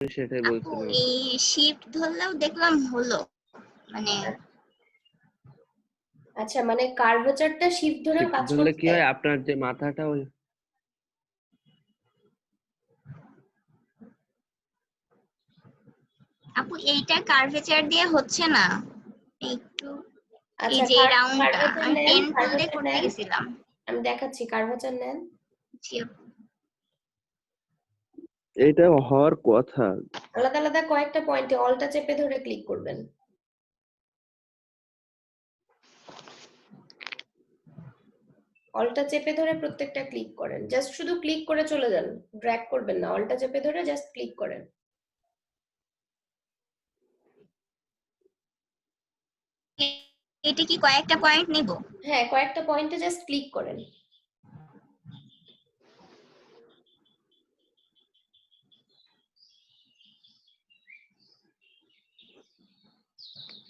সেটাই আপু বলছিলাম। এই শিফট ধরলেও দেখলাম হলো, মানে আচ্ছা, মানে কার্ভেচারটা শিফট ধরেও শিফট কাজ ধরলে কি করছে? হয়, আপনার যে মাথাটা ওই আপু এইটা কার্ভেচার দিয়ে হচ্ছে না একটু, এই আচ্ছা, যে রাউন্ডটা কার্ভেচার আমি নেন, পেন টুল দিয়ে কার্ভেচার করতে নেন, গেছিলাম। আমি দেখাচ্ছি, কার্ভেচার নেন। জি আপু। এটা হওয়ার কথা। আলাদা আলাদা কয়েকটা পয়েন্টে অলটা চেপে ধরে ক্লিক করবেন। অলটা চেপে ধরে প্রত্যেকটা ক্লিক করেন, জাস্ট শুধু ক্লিক করে চলে যান, ড্র্যাগ করবেন না, অলটা চেপে ধরে জাস্ট ক্লিক করেন। এটা কি কয়েকটা পয়েন্ট নিব? হ্যাঁ, কয়েকটা পয়েন্টে জাস্ট ক্লিক করেন।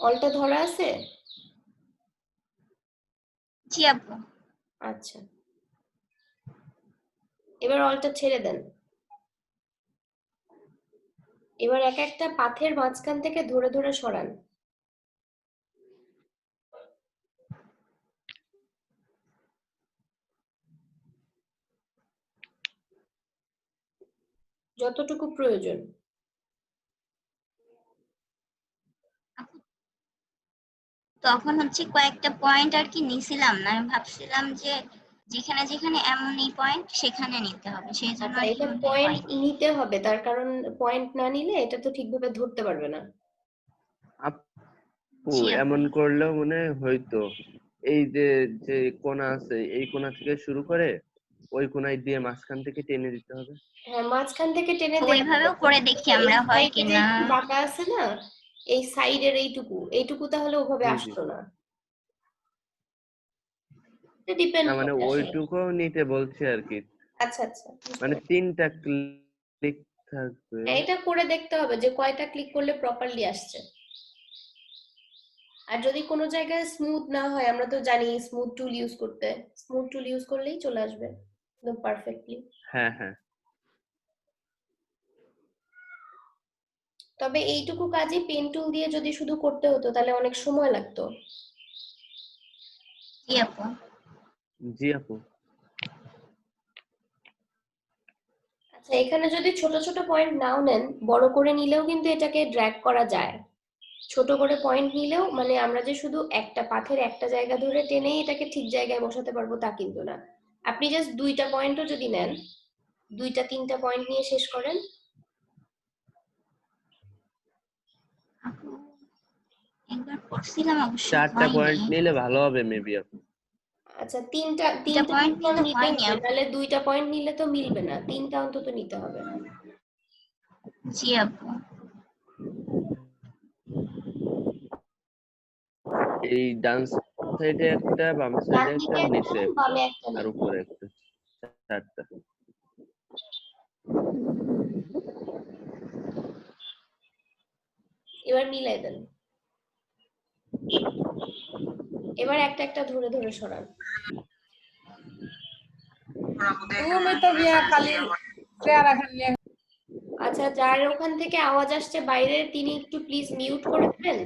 অলটা ধরা আছে? জি আপু। আচ্ছা, এবার অলটা ছেড়ে দেন। এবার এক একটা পাথের মাঝখান থেকে ধরে ধরে সরান। যতটুকু প্রয়োজন। তখন হচ্ছে কয়েকটা পয়েন্ট আর কি নিছিলাম না, আমি ভাবছিলাম যে যেখানে যেখানে এমন এই পয়েন্ট সেখানে নিতে হবে, সেই জন্য আচ্ছা, আর কি এটা মনে হয় পয়েন্ট হয়নি। নিতে হবে, তার কারণ পয়েন্ট না নিলে এটা তো ঠিকভাবে ধরতে পারবে না। আপু জি আপু। এমন করলেও মনে হয় হয়তো, এই যে যে কোণা আছে এই কোণা থেকে শুরু করে ওই কোণায় দিয়ে মাঝখান থেকে টেনে দিতে হবে। হ্যাঁ, মাঝখান থেকে টেনে দেওয়া যাবে, ওইভাবেও করে দেখি এই আমরা হয় সাইডে যে কিনা। একটু বাঁকা আছে না, এই সাইডের এইটুকু তাহলে ওভাবে জি জি। আসতো না। এটা ডিপেন্ড না মানে করে আসলে। ওইটুকুও নিতে বলছি আর কি, আচ্ছা আচ্ছা, বুঝতে মানে পারছি। 3টা ক্লিক থাকবে। হ্যাঁ, এটা করে দেখতে হবে যে কয়টা ক্লিক করলে প্রপারলি আসছে। আর যদি কোনো জায়গায় স্মুথ না হয়, আমরা তো জানি স্মুথ টুল ইউজ করতে, স্মুথ টুল ইউজ করলেই চলে আসবে একদম পারফেক্টলি। হ্যাঁ হ্যাঁ। তবে এইটুকু কাজই পেন টুল দিয়ে যদি শুধু করতে হতো তাহলে অনেক সময় লাগতো। জি আপু। জি আপু। আচ্ছা, এখানে যদি ছোট ছোট পয়েন্ট নাও নেন, বড় করে নিলেও কিন্তু এটাকে ড্র্যাগ করা যায়। ছোট করে পয়েন্ট নিলেও, মানে আমরা যে শুধু একটা পাথের একটা জায়গা ধরে টেনেই এটাকে ঠিক জায়গায় বসাতে পারবো তা কিন্তু না। আপনি জাস্ট দুইটা পয়েন্টও যদি নেন, দুইটা তিনটা পয়েন্ট নিয়ে শেষ করেন। আপু একবার করছিলাম অবশ্য 4টা হয়নি। পয়েন্ট নিলে ভালো হবে মেবি আপু। আচ্ছা, তিনটা দুইটা তিনটা পয়েন্ট নিতে নিলে হয়নি হবে, আপু। নাহলে দুইটা পয়েন্ট নিলে তো মিলবে না, তিনটা অন্তত নিতে হবে। জি আপু। এই ডান সাইডে একটা, বাম ডান সাইডে একটা, দিকে একটা, নিচে একটা, বামে একটা আর নেন। উপরে একটা, 4টা। এবার মিলাই দেন। এবার একটা একটা ধরে ধরে সরান। আচ্ছা, যার ওখান থেকে আওয়াজ আসছে বাইরে, তিনি একটু প্লিজ মিউট করে দেবেন।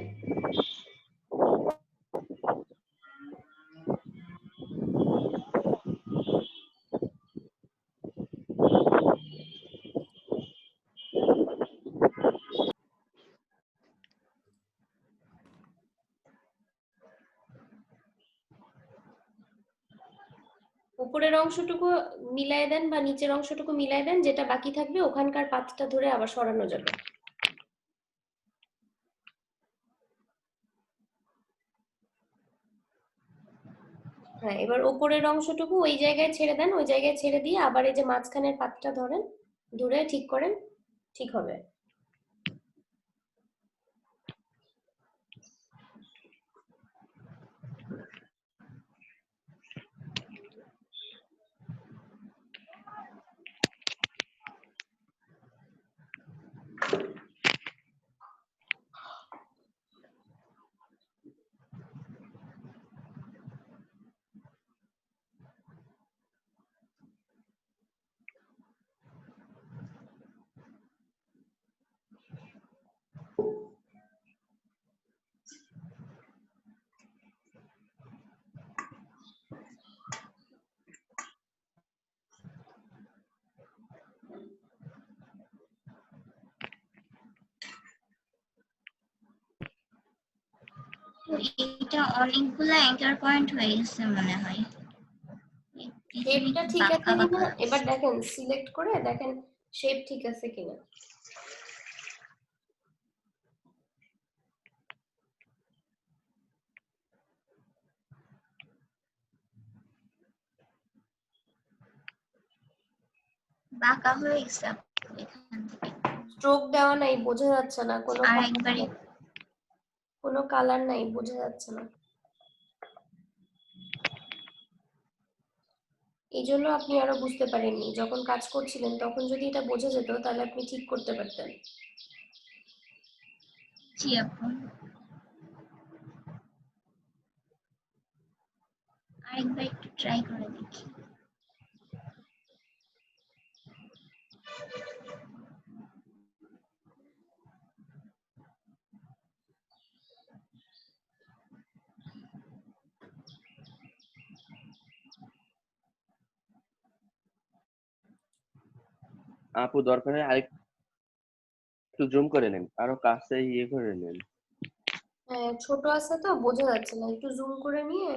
উপরের অংশটুকু মিলাই দেন বা নিচের অংশটুকু মিলাই দেন, যেটা বাকি থাকবে ওখানকার পাতটা ধরে আবার সরানো যাবে। হ্যাঁ, এবার উপরের অংশটুকু ওই জায়গায় ছেড়ে দেন, ওই জায়গায় ছেড়ে দিয়ে আবার এই যে মাঝখানের পাতটা ধরেন, ধরে ঠিক করেন, ঠিক হবে। এটা অনেকগুলো অ্যাঙ্কার পয়েন্ট হয়ে গেছে মনে হয়। শেপটা ঠিক আছে বাঁকা কিনা বাঁকা এবার দেখেন, সিলেক্ট করে দেখেন শেপ ঠিক আছে কিনা। বাঁকা হয়ে গেছে এখান থেকে। স্ট্রোক দেওয়া নাই, বোঝা যাচ্ছে না, আর একবার কোনো কালার নাই, বোঝা যাচ্ছে না। এই জন্য আপনি আরো বুঝতে পারেননি, যখন কাজ করছিলেন তখন যদি এটা বোঝা যেত তাহলে আপনি ঠিক করতে পারতেন। জি আপু, আরেকবার একটু ট্রাই করে দেখি। আপু দরকার হয় আরেকটু জুম করে নেন, আরো কাছে ইয়ে করে নেন। হ্যাঁ, ছোট আছে তো বোঝা যাচ্ছে না, একটু জুম করে নিয়ে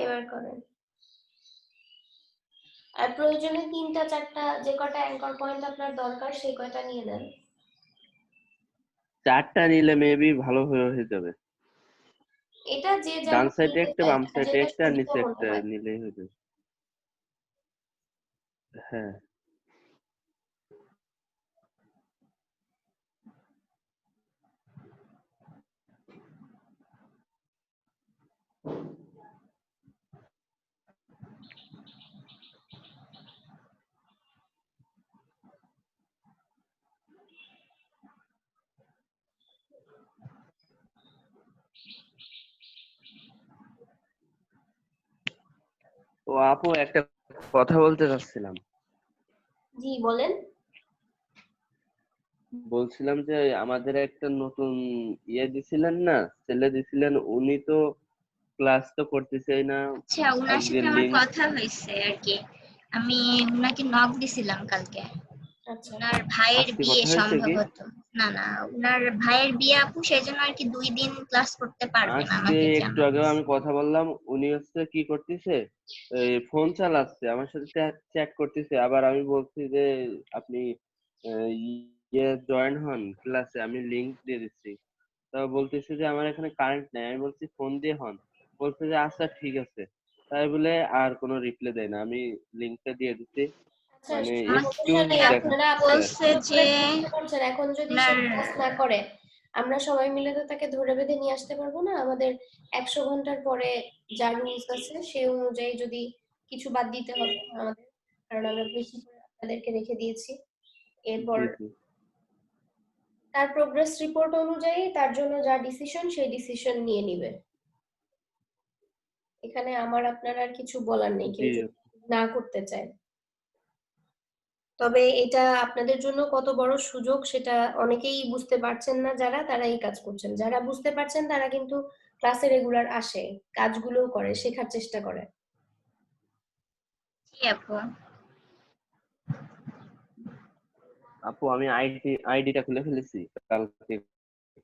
এবার করেন। আর প্রয়োজনে 3টা 4টা যে কটা অ্যাঙ্কর পয়েন্ট আপনার দরকার সেই কয়টা নিয়ে নেন। 4টা নিলে মেবি ভালো হয়ে যাবে। এটা যে ডান যেমন সাইডে নিতে একটা, চায়, বাম যার সাইডে যেটা একটা, আর সুবিধা নিচে মনে একটা হয়। নিলেই হয়ে যাবে। হ্যাঁ। ও আপু, একটা কথা বলতে চাচ্ছিলাম। জি বলেন। বলছিলাম যে আমাদের একটা নতুন ইয়ে দিছিলেন না, ছেলে দিছিলেন, উনি তো ক্লাস তো করতেছেই না। আচ্ছা, উনার আজকে সাথে আমার লিঙ্ক কথা হয়েছে আর কি। আমি উনাকে নক দিছিলাম কালকে। আচ্ছা উনার ভাইয়ের আজকে বিয়ে কথা হয়েছে কি? সম্ভবত। না না, উনার ভাইয়ের বিয়ে আপু, সেই জন্য আর কি 2 দিন ক্লাস করতে পারবেন আজকে আমাকে একটু জানাই। আগেও আমি কথা বললাম, উনি হচ্ছে কি করতেছে, ফোন চালাচ্ছে, আমার সাথে চ্যাট করতেছে। আবার আমি বলছি যে আপনি ইয়ে জয়েন হন ক্লাসে, আমি লিংক দিয়ে দিচ্ছি। তা বলতেছে যে আমার এখানে কারেন্ট নেই। আমি বলছি ফোন দিয়ে হন। বলছে যে আচ্ছা ঠিক আছে। তাই বলে আর কোনো রিপ্লাই দেয় না। আমি লিংকটা দিয়ে দিচ্ছি, আচ্ছা, মানে সমস্যা এক্সকিউজ নেই, আপনারা দেখাচ্ছে আর বলছে কি। যে চেষ্টা করছেন। এখন যদি সে উনার ক্লাস না করে, আমরা সবাই মিলে তো তাকে ধরে বেঁধে নিয়ে আসতে পারবো না। আমাদের 100 ঘন্টার পরে যা রুলস আছে সেই অনুযায়ী যদি কিছু বাদ দিতে হবে আমাদের, কারণ আমরা বেশি করে আপনাদেরকে রেখে দিয়েছি। এরপর জি জি। তার প্রোগ্রেস রিপোর্ট অনুযায়ী তার জন্য যা ডিসিশন সেই ডিসিশন নিয়ে নিবে। এখানে আমার আপনার আর কিছু বলার নেই, জি কেউ যদি না করতে চায়। তবে এটা আপনাদের জন্য কত বড় সুযোগ সেটা অনেকেই বুঝতে পারছেন না, যারা তারা এই কাজ করছেন। যারা বুঝতে পারছেন তারা কিন্তু ক্লাসে রেগুলার আসে, কাজগুলোও করে, শেখার চেষ্টা করে। জি আপু। আপু আমি আইডিটা খুলে ফেলেছি, কালকে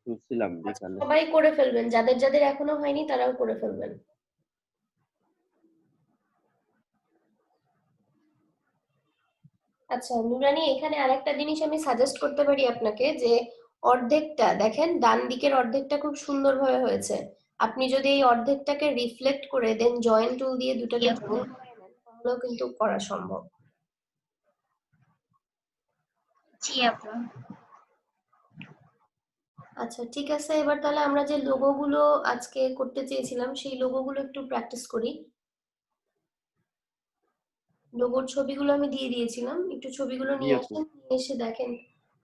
খুলছিলাম আচ্ছা, বিকালে। সবাই করে ফেলবেন, যাদের যাদের এখনো হয়নি তারাও করে ফেলবেন। আচ্ছা নুরানি, এখানে আরেকটা জিনিস আমি সাজেস্ট করতে পারি আপনাকে, যে অর্ধেকটা দেখেন, ডান দিকের অর্ধেকটা খুব সুন্দরভাবে হয়েছে। আপনি যদি এই অর্ধেকটাকে রিফ্লেক্ট করে দেন জয়েন টুল দিয়ে জি দুটাকে আপু। জয়েন করে নেন, তাহলেও কিন্তু করা সম্ভব। জি আপু। আচ্ছা ঠিক আছে, এবার তাহলে আমরা যে লোগোগুলো আজকে করতে চেয়েছিলাম সেই লোগোগুলো একটু প্র্যাকটিস করি। লোগোর ছবিগুলো আমি দিয়ে দিয়েছিলাম, একটু ছবিগুলো জি নিয়ে আপু। আসেন, নিয়ে এসে দেখেন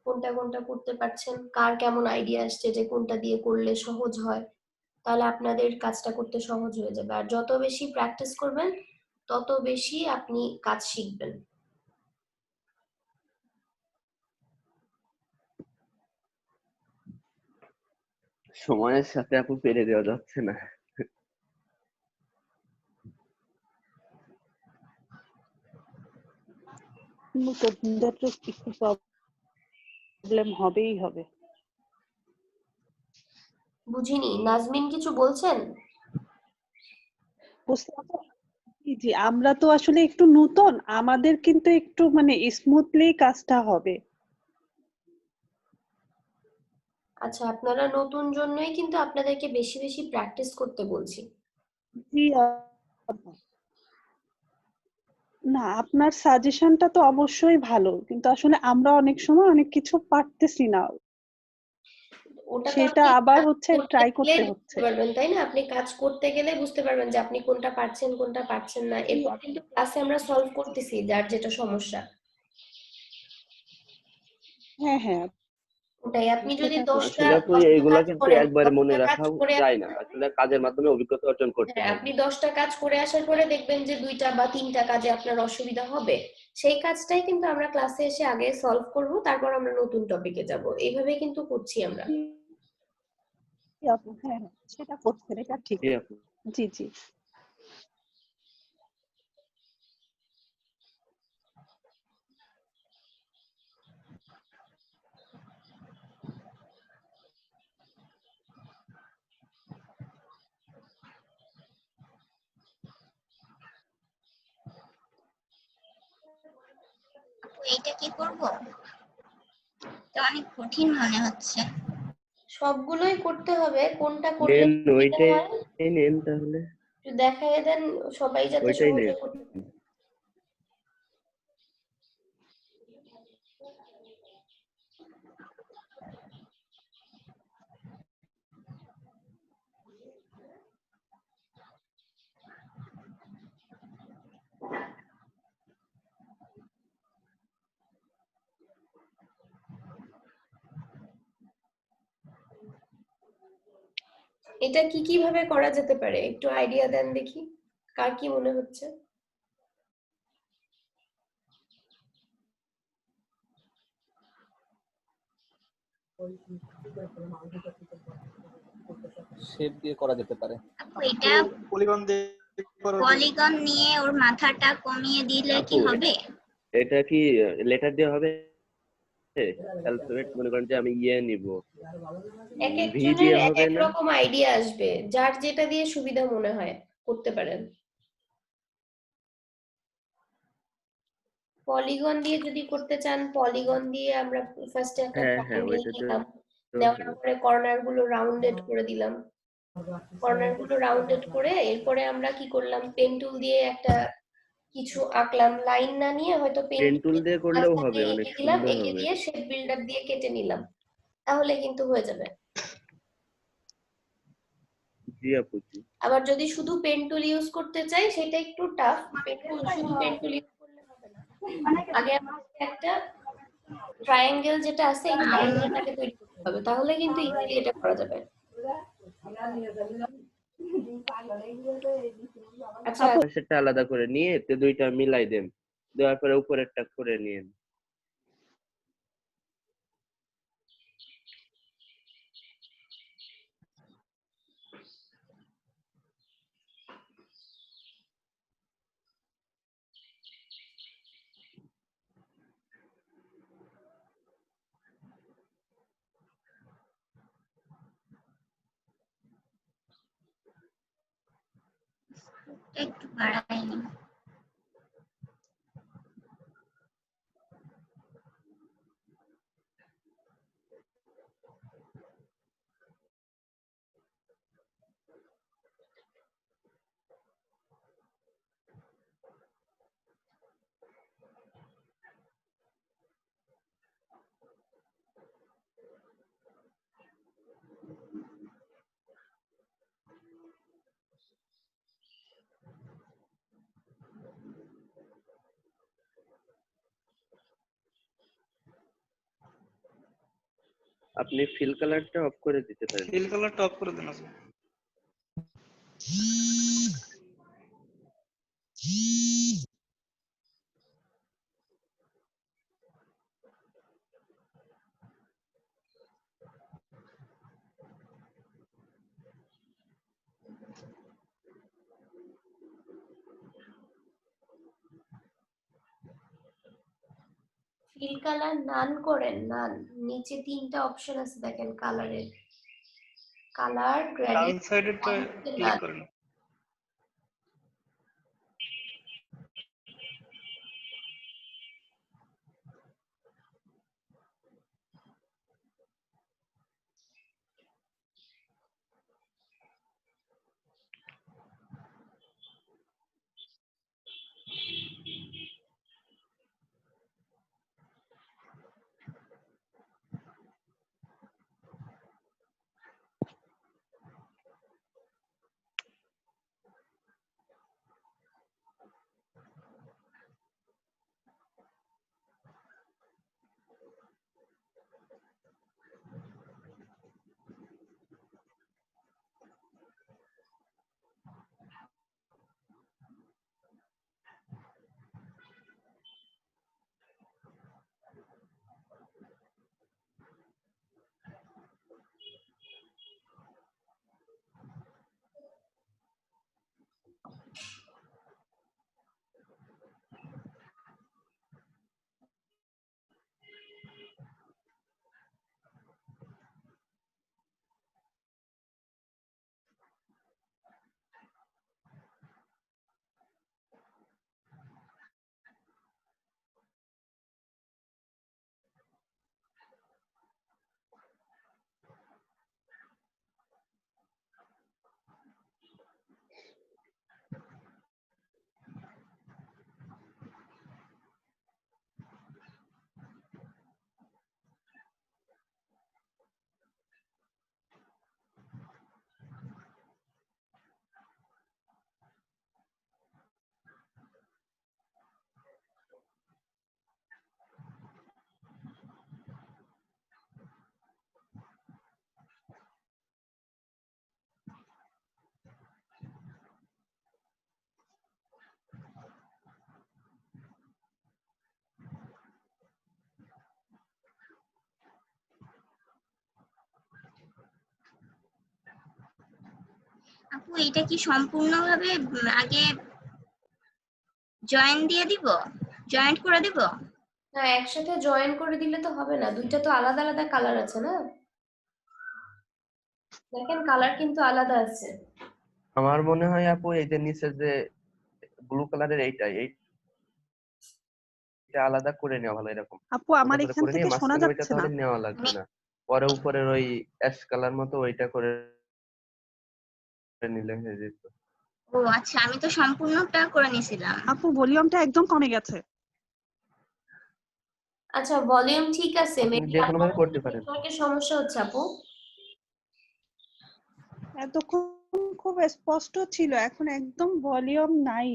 কোনটা কোনটা করতে পারছেন, কার কেমন আইডিয়া আসছে যে কোনটা দিয়ে করলে সহজ হয়। তাহলে আপনাদের কাজটা করতে সহজ হয়ে যাবে। আর যত বেশি প্র্যাকটিস করবেন তত বেশি আপনি কাজ শিখবেন। সময়ের সাথে আপু পেরে দেওয়া যাচ্ছে না। নতুনদের তো একটু প্রবলেম হবেই হবে। বুঝিনি, নাজমিন কিছু বলছেন? বুঝতে পারছো? জি জি, আমরা তো আসলে একটু নতুন, আমাদের কিন্তু একটু মানে স্মুথলি কাজটা হবে। আচ্ছা, আপনারা নতুন জন্যই কিন্তু আপনাদেরকে বেশি বেশি প্র্যাকটিস করতে বলছি। জি আপু। না, আপনার সাজেশনটা তো অবশ্যই ভালো, কিন্তু আসলে আমরা অনেক সময় অনেক কিছু পারতেছি না, ওটা তো সেটা আপনি আবার কাজ হচ্ছে করতে ট্রাই গেলে করতে বুঝতে হচ্ছে। পারবেন, তাই না? আপনি কাজ করতে গেলে বুঝতে পারবেন যে আপনি কোনটা পারছেন কোনটা পারছেন না। জি এরপর আপু। কিন্তু ক্লাসে আমরা সলভ করতেছি যার যেটা সমস্যা। হ্যাঁ হ্যাঁ আপু, ওটাই, আপনি যদি সেটা বুঝতে আসলে আপু দশটা এগুলা কাজ কিন্তু করেন, একবারে মনে 10টা কাজ রাখা করে যায় না, আসার পরে, আসলে কাজের মাধ্যমে অভিজ্ঞতা অর্জন করতে হ্যাঁ হয়। আপনি 10টা কাজ করে আসার পরে দেখবেন যে 2টা বা 3টা কাজে আপনার অসুবিধা হবে। সেই কাজটাই কিন্তু আমরা ক্লাসে এসে আগে সলভ করব, তারপর আমরা নতুন টপিকে যাব। এইভাবে কিন্তু করছি আমরা। জি আপু, হ্যাঁ হ্যাঁ সেটা করছেন, এটা ঠিক। জি আপু। জি জি আপু এইটা কি করব? তো অনেক কঠিন মনে হচ্ছে। সবগুলোই করতে হবে, কোনটা করলে নেন, সুবিধা ওইটাই হয় নেন তাহলে। একটু দেখাই দেন, সবাই যাতে ওইটাই সহজে নেন। করতে পারে। এটা কি কিভাবে করা যেতে পারে একটু আইডিয়া দেন দেখি, কার কি মনে হচ্ছে? শেপ দিয়ে করা যেতে পারে। আপু এটা পলিগন দিয়ে করা যায়। পলিগন নিয়ে ওর মাথাটা কমিয়ে দিলে কি আপু হবে? এটা কি লেটার দিয়ে হবে? অ্যালফাবেট মনে করেন যে আমি ইয়ে নিব, এক ভি একজনের দিয়ে এক হবে এক না? রকম আইডিয়া আসবে, যার যেটা দিয়ে সুবিধা মনে হয় করতে পারেন। পলিগন দিয়ে যদি করতে চান, পলিগন দিয়ে আমরা ফার্স্টে একটা হ্যাঁ হ্যাঁ, ট্রায়াঙ্গেল ওইটা নিলাম, তো নেওয়ার হবে। পরে কর্নার গুলো রাউন্ডেড করে দিলাম। কর্নার গুলো রাউন্ডেড করে এরপরে আমরা কি করলাম, পেন টুল দিয়ে একটা কিছু আঁকলাম, লাইন না নিয়ে হয়তো পেন পেন টুল টুল দিয়ে দিয়ে করলেও মাঝখান হবে, দিয়ে অনেক এঁকে দিলাম, সুন্দর এঁকে হবে। দিয়ে শেপ বিল্ডার দিয়ে কেটে নিলাম, তাহলে কিন্তু হয়ে যাবে। জি আপু জি। আবার যদি শুধু পেন টুল ইউজ করতে চাই সেটা একটু টাফ, পেন টুল শুধু পেন টুল ইউজ করলে হবে না। আগে আমাদের একটা ট্রায়াঙ্গেল যেটা আছে এই ট্রায়াঙ্গেলটাকে তৈরি করতে হবে, তাহলে কিন্তু ইজিলি এটা করা যাবে। আচ্ছা, আপু। পাশেরটা আলাদা করে নিয়ে তো দুইটা মিলাই দেন, দেওয়ার পরে উপরেরটা করে নিন। একটু বাড়াইনি। আপনি ফিল কালারটা অফ করে দিতে পারেন। ফিল কালারটা অফ করে দেন আপু। ফিল কালার নান করেন, নান নিচে 3টা অপশন আছে দেখেন কালারের, কালার ডান গ্রেডিয়েন্ট সাইডেরটা ক্লিক করেন। আপু এটা কি সম্পূর্ণভাবে আগে জয়েন দিয়ে দিব, জয়েন্ট করে দিব? না, একসাথে জয়েন করে দিলে তো হবে না, দুইটা তো আলাদা আলাদা কালার আছে না। দেখেন কালার কিন্তু আলাদা আছে। আমার মনে হয় আপু এই যে নিচে যে ব্লু কালারের এইটা আলাদা করে নেওয়া ভালো, এরকম আপু আমার ছোট ছোট এখান করে নিয়ে থেকে শোনা মাঝখানে ওইটা যাচ্ছে না। তাহলে নেওয়া লাগবে না, পরে উপরের ওই অ্যাশ কালার মতো ওইটা করে নিলে হয়ে যেত। ও আচ্ছা, আমি তো সম্পূর্ণটা করে নিয়েছিলাম। আপু ভলিউমটা একদম কমে গেছে। আচ্ছা ভলিউম ঠিক আছে, আপনি মেবি যে কোনো আপনার ভাবে করতে পারেন। নেটওয়ার্কের সমস্যা হচ্ছে আপু। এতক্ষণ খুব স্পষ্ট ছিল, এখন একদম ভলিউম নাই।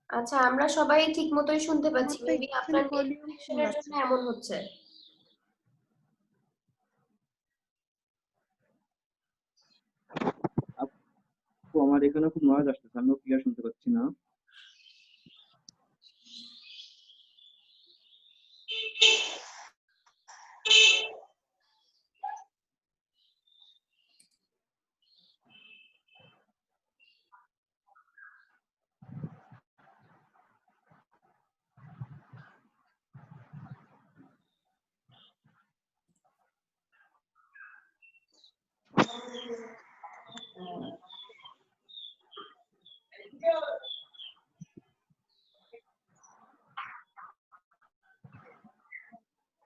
আচ্ছা আমরা সবাই ঠিক মতোই শুনতে আমার পাচ্ছি, তো মেবি এখানে আপনার নেট ভলিউম ফুল কানেকশনের আছে। জন্য এমন হচ্ছে। আপু আমার এখানে খুব নয়েজ আসতেছে, আমিও ক্লিয়ার শুনতে পাচ্ছি না।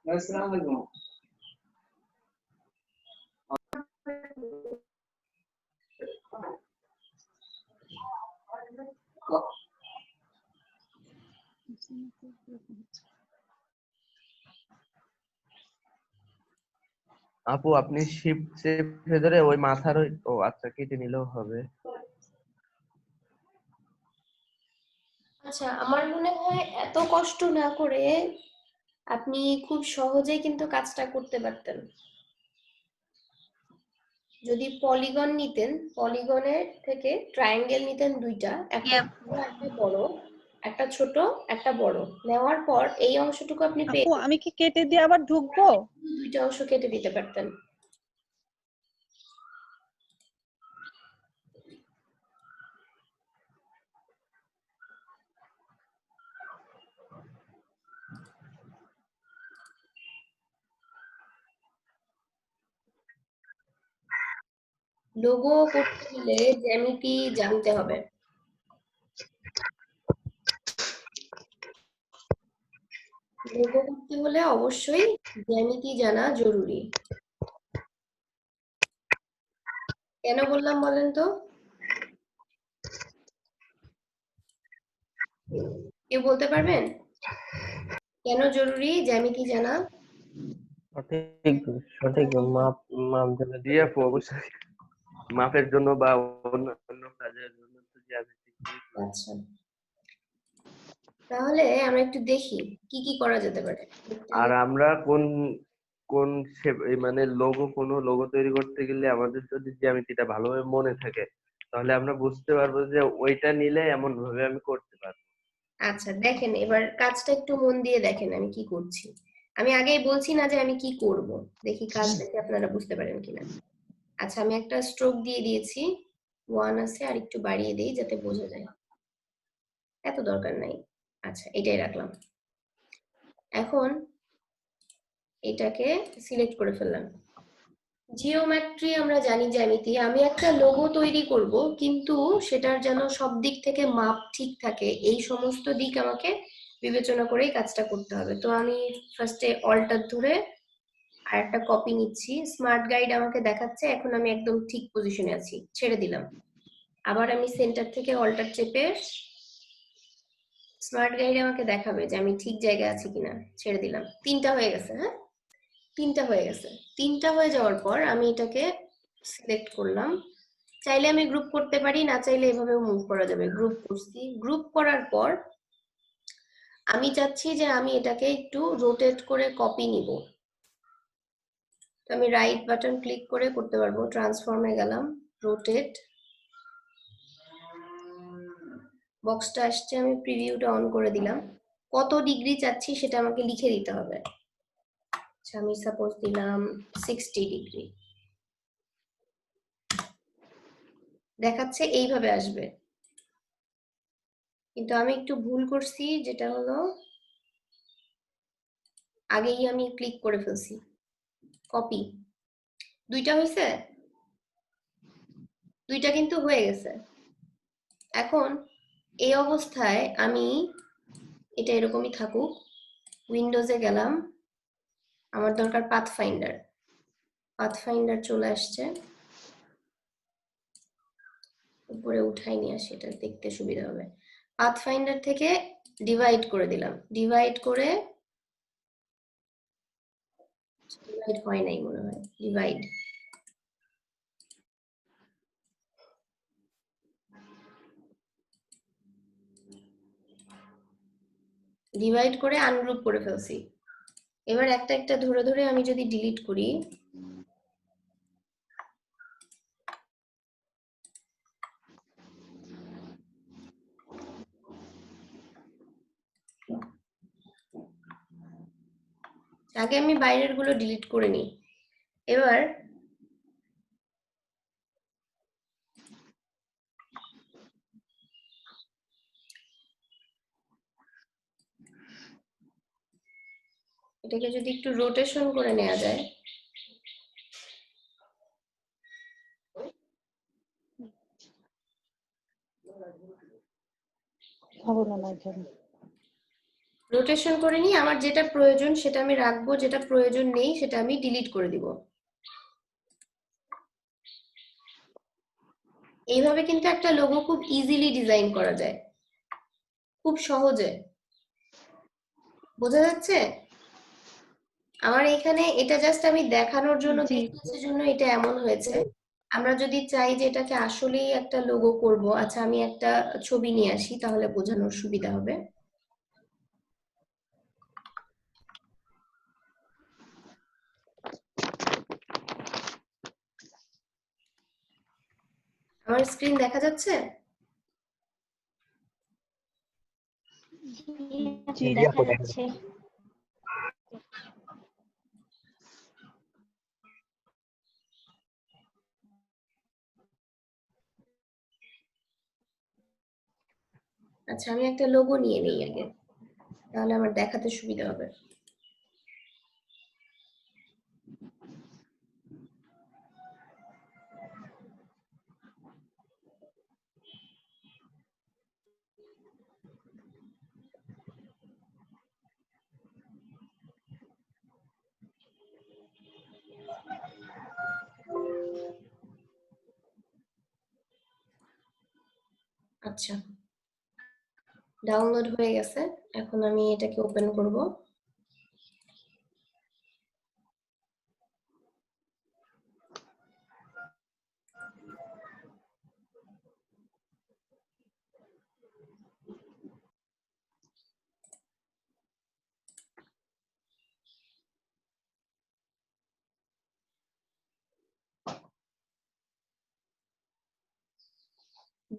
আসসালামু আলাইকুম। আপু আপনি শিফট চেপে ধরে ওই মাথার ও আচ্ছা কেটে নিলেও হবে। আচ্ছা আমার মনে হয় এত কষ্ট না করে আপনি খুব সহজেই কিন্তু কাজটা করতে পারতেন। যদি পলিগন নিতেন, পলিগনের থেকে ট্রায়াঙ্গেল নিতেন দুইটা, একটা ছোট একটা বড়, একটা ছোট একটা বড়, নেওয়ার পর এই অংশটুকু আপনি পেয়ে আপু আমি কি কেটে দিয়ে আবার ঢুকবো? দুইটা অংশ কেটে দিতে পারতেন। লোগো করতে হলে জ্যামিতি জানতে হবে। লোগো করতে হলে অবশ্যই জ্যামিতি জানা জরুরি। কেন বললাম বলেন তো? কেউ বলতে পারবেন কেন জরুরি জ্যামিতি জানা? সঠিক সঠিক মাপ মাপ জানা জি আপু, অবশ্যই মাপের জন্য বা অন্যান্য কাজের জন্য তো জ্যামিতি খুবই প্রয়োজন। আচ্ছা, তাহলে আমরা একটু দেখি কি কি করা যেতে পারে। আর আমরা কোন কোন মানে কোনো লোগো তৈরি করতে গেলে আমাদের যদি জ্যামিতিটা ভালোভাবে মনে থাকে, তাহলে আমরা বুঝতে পারবো যে ওইটা নিলে এমন ভাবে আমি করতে পারবো। আচ্ছা দেখেন, এবার কাজটা একটু মন দিয়ে দেখেন আমি কি করছি। আমি আগেই বলছি না যে আমি কি করব, দেখি কাজ দেখে আপনারা বুঝতে পারেন কিনা। আচ্ছা, আমি একটা স্ট্রোক দিয়ে দিয়েছি, 1 আছে, আর একটু বাড়িয়ে দেই যাতে বোঝা যায়। এত দরকার নাই। আচ্ছা, এটাই রাখলাম। এখন এটাকে সিলেক্ট করে ফেললাম। জিওমেট্রি আমরা জানি জ্যামিতি। আমি একটা লোগো তৈরি করব, কিন্তু সেটার যেন সব দিক থেকে মাপ ঠিক থাকে, এই সমস্ত দিক আমাকে বিবেচনা করেই কাজটা করতে হবে। তো আমি ফার্স্টে অল্টার ধরে আর একটা কপি নিচ্ছি। স্মার্ট গাইড আমাকে দেখাচ্ছে এখন আমি একদম ঠিক পজিশনে আছি, ছেড়ে দিলাম। আবার আমি সেন্টার থেকে অল্টার চেপে স্মার্ট গাইড আমাকে দেখাবে যে আমি ঠিক জায়গায় আছি কিনা, ছেড়ে দিলাম। 3টা হয়ে গেছে। হ্যাঁ, 3টা হয়ে গেছে। 3টা হয়ে যাওয়ার পর আমি এটাকে সিলেক্ট করলাম। চাইলে আমি গ্রুপ করতে পারি, না চাইলে এভাবেও মুভ করা যাবে। গ্রুপ করছি। গ্রুপ করার পর আমি চাচ্ছি যে আমি এটাকে একটু রোটেট করে কপি নিব। তো আমি রাইট বাটন ক্লিক করে করতে পারবো। ট্রান্সফর্মে গেলাম, রোটেট, বক্সটা আসছে, আমি প্রিভিউটা অন করে দিলাম। কত ডিগ্রি চাচ্ছি সেটা আমাকে লিখে দিতে হবে। আচ্ছা, আমি সাপোজ দিলাম 60 ডিগ্রি। দেখাচ্ছে এইভাবে আসবে, কিন্তু আমি একটু ভুল করছি, যেটা হলো আগেই আমি ক্লিক করে ফেলছি। কপি, 2টা হয়েছে, 2টা কিন্তু হয়ে গেছে। এখন এই অবস্থায় আমি এটা এরকমই থাকুক। উইন্ডোজে গেলাম, আমার দরকার পাথফাইন্ডার। পাথফাইন্ডার চলে আসছে, উপরে উঠাই নিয়ে আসি, এটা দেখতে সুবিধা হবে। পাথফাইন্ডার থেকে ডিভাইড করে দিলাম। ডিভাইড করে, ডিভাইড হয় নাই মনে হয়, ডিভাইড, ডিভাইড করে আনগ্রুপ করে ফেলছি। এবার একটা একটা ধরে ধরে আমি যদি ডিলিট করি, আগে আমি বাইরের গুলো ডিলিট করে নিই। এবার এটাকে যদি একটু রোটেশন করে নেওয়া যায়, রোটেশন করে নিই, আমার যেটা প্রয়োজন সেটা আমি রাখবো, যেটা প্রয়োজন নেই সেটা আমি ডিলিট করে দিব। এইভাবে কিন্তু একটা লোগো খুব ইজিলি ডিজাইন করা যায়, খুব সহজে। বোঝা যাচ্ছে? আমার এখানে এটা জাস্ট আমি দেখানোর জন্য, দেখিয়েছি জন্য এটা এমন হয়েছে। আমরা যদি চাই যে এটাকে আসলেই একটা লোগো করব, আচ্ছা আমি একটা ছবি নিয়ে আসি, তাহলে বোঝানোর সুবিধা হবে। আমার স্ক্রিন দেখা যাচ্ছে? দেখা যাচ্ছে। আচ্ছা, আমি একটা লোগো নিয়ে নেই আগে, তাহলে আমার দেখাতে সুবিধা হবে। আচ্ছা, ডাউনলোড হয়ে গেছে। এখন আমি এটাকে ওপেন করব।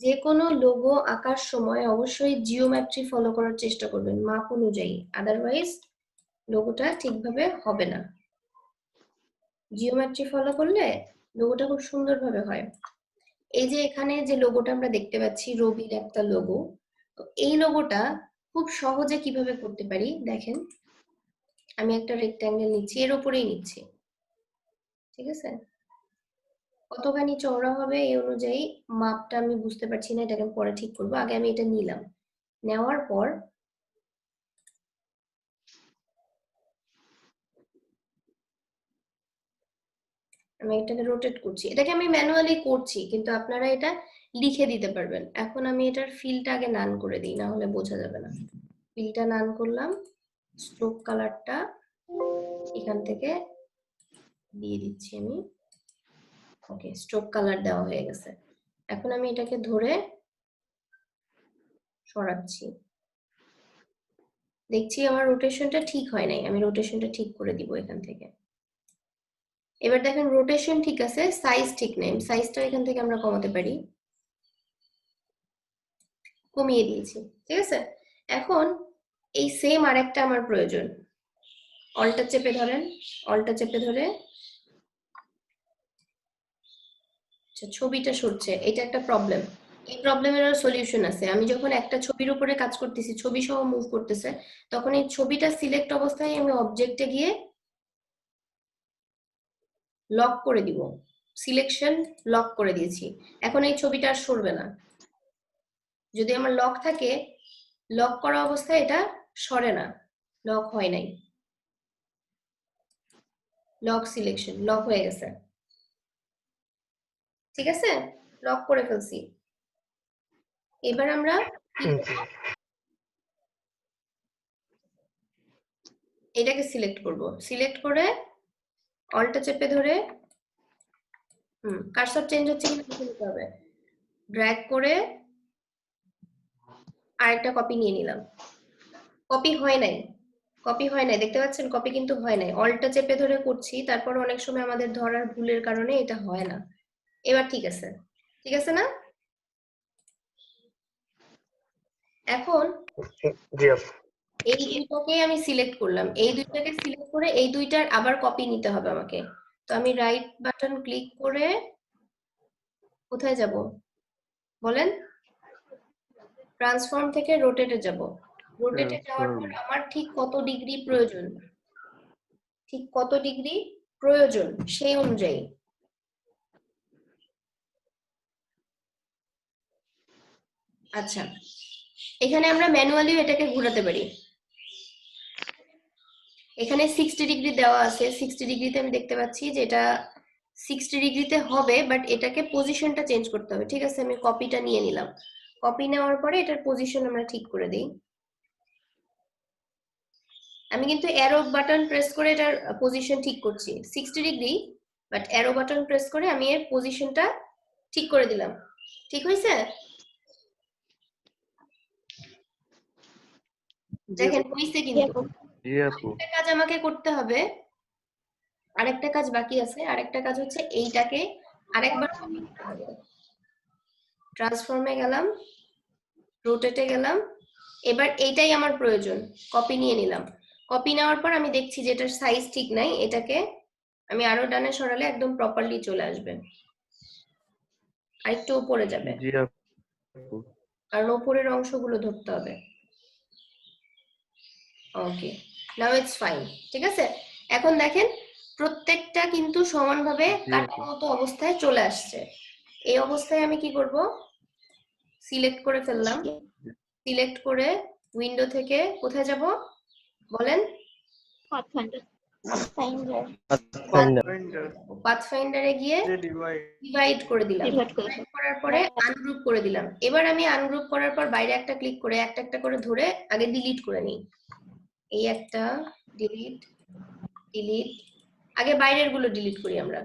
যে কোনো লোগো আঁকার সময় অবশ্যই জিওমেট্রি ফলো করার চেষ্টা করবেন মাপ অনুযায়ী, আদারওয়াইজ লোগোটা ঠিকভাবে হবে না। জিওমেট্রি ফলো করলে লোগোটা খুব সুন্দরভাবে হয়। এই যে এখানে যে লোগোটা আমরা দেখতে পাচ্ছি, রবির একটা লোগো, তো এই লোগোটা খুব সহজে কিভাবে করতে পারি দেখেন। আমি একটা রেক্ট্যাঙ্গেল নিচ্ছি, এর উপরেই নিচ্ছি, ঠিক আছে? কতখানি চওড়া হবে এই অনুযায়ী মাপটা আমি বুঝতে পারছি না, এটাকে পরে ঠিক করবো। আগে আমি এটা নিলাম, নেওয়ার পর আমি এটাকে রোটেট করছি। এটাকে আমি ম্যানুয়ালি করছি, কিন্তু আপনারা এটা লিখে দিতে পারবেন। এখন আমি এটার ফিলটা আগে নান করে দিই, না হলে বোঝা যাবে না। ফিলটা নান করলাম, স্ট্রোক কালারটা এখান থেকে দিয়ে দিচ্ছি আমি। ওকে, স্ট্রোক কালার দেওয়া হয়ে গেছে। এখন আমি এটাকে ধরে সরাচ্ছি, দেখছি আমার রোটেশনটা ঠিক হয় নাই, আমি রোটেশনটা ঠিক করে দিব এখান থেকে। এবার দেখেন রোটেশন ঠিক আছে, সাইজ ঠিক নেই। সাইজটা এখান থেকে আমরা কমাতে পারি, কমিয়ে দিয়েছি, ঠিক আছে? এখন এই সেম আরেকটা আমার প্রয়োজন। অল্টা চেপে ধরেন, অল্টা চেপে ধরে, আচ্ছা ছবিটা সরছে, এটা একটা প্রবলেম। এই প্রবলেমের সলিউশন আছে। আমি যখন একটা ছবির উপরে কাজ করতেছি, ছবি সহ মুভ করতেছে, তখন এই ছবিটা সিলেক্ট অবস্থায় আমি অবজেক্টে গিয়ে লক করে দিব। সিলেকশন লক করে দিয়েছি, এখন এই ছবিটা আর সরবে না। যদি আমার লক থাকে, লক করা অবস্থায় এটা সরে না, লক হয় নাই। লক সিলেকশন, লক হয়ে গেছে, ঠিক আছে? লক করে ফেলছি। এবার আমরা এটাকে সিলেক্ট করব, সিলেক্ট করে অল্টা চেপে ধরে কার্সর চেঞ্জ হচ্ছে কিনা দেখে নিতে হবে। ড্র্যাগ করে আরেকটা কপি নিয়ে নিলাম। কপি হয় নাই, কপি হয় নাই, দেখতে পাচ্ছেন? কপি কিন্তু হয় নাই। অল্টা চেপে ধরে করছি, তারপর অনেক সময় আমাদের ধরার ভুলের কারণে এটা হয় না। এবার ঠিক আছে, ঠিক আছে না? এখন এই দুইটাকে আমি সিলেক্ট করলাম, এই দুইটাকে সিলেক্ট করে এই দুইটার আবার কপি নিতে হবে আমাকে। তো আমি রাইট বাটন ক্লিক করে কোথায় যাব বলেন? ট্রান্সফর্ম থেকে রোটেটে যাব। রোটেটে যাওয়ার পর আমার ঠিক কত ডিগ্রি প্রয়োজন, ঠিক কত ডিগ্রি প্রয়োজন সেই অনুযায়ী আচ্ছা, এখানে আমরা ম্যানুয়ালিও এটাকে ঘোরাতে পারি। এখানে 60 ডিগ্রি দেওয়া আছে, 60 ডিগ্রিতে আমি দেখতে পাচ্ছি যে এটা 60 ডিগ্রিতে হবে, বাট এটাকে পজিশনটা চেঞ্জ করতে হবে, ঠিক আছে? আমি কপিটা নিয়ে নিলাম, কপি নেওয়ার পরে এটার পজিশন আমরা ঠিক করে দিই। আমি কিন্তু অ্যারো বাটন প্রেস করে এটার পজিশন ঠিক করছি 60 degree, but arrow button press করে আমি এর পজিশনটা ঠিক করে দিলাম। ঠিক হয়েছে? দেখেন হয়েছে, কিন্তু একটা কাজ আমাকে করতে হবে, আরেকটা কাজ বাকি আছে। আরেকটা কাজ হচ্ছে এইটাকে আরেকবার কপি করতে হবে। ট্রান্সফর্মে গেলাম, রোটেটে গেলাম, এবার এইটাই আমার প্রয়োজন, কপি নিয়ে নিলাম। কপি নেওয়ার পর আমি দেখছি যে এটার সাইজ ঠিক নাই, এটাকে আমি আরো ডানে সরালে একদম প্রপারলি চলে আসবে, আরেকটু উপরে যাবে, কারণ উপরের অংশগুলো ধরতে হবে। ওকে, নাও ইটস ফাইন, ঠিক আছে? এখন দেখেন প্রত্যেকটা কিন্তু সমানভাবে কাটার মতো অবস্থায় চলে আসছে। এই অবস্থায় আমি কি করব? সিলেক্ট করে ফেললাম, সিলেক্ট করে উইন্ডো থেকে কোথায় যাব বলেন? Finder Pathfinder। পাথফাইন্ডারে গিয়ে ডিভাইড করে দিলাম, Divide করে ডিভাইড করার পরে আনগ্রুপ করে দিলাম। এবার আমি আনগ্রুপ করার পর বাইরে একটা ক্লিক করে একটা একটা করে ধরে আগে ডিলিট করে নিই। এই একটা ডিলিট ডিলিট, আগে বাইরের গুলো ডিলিট করি আমরা।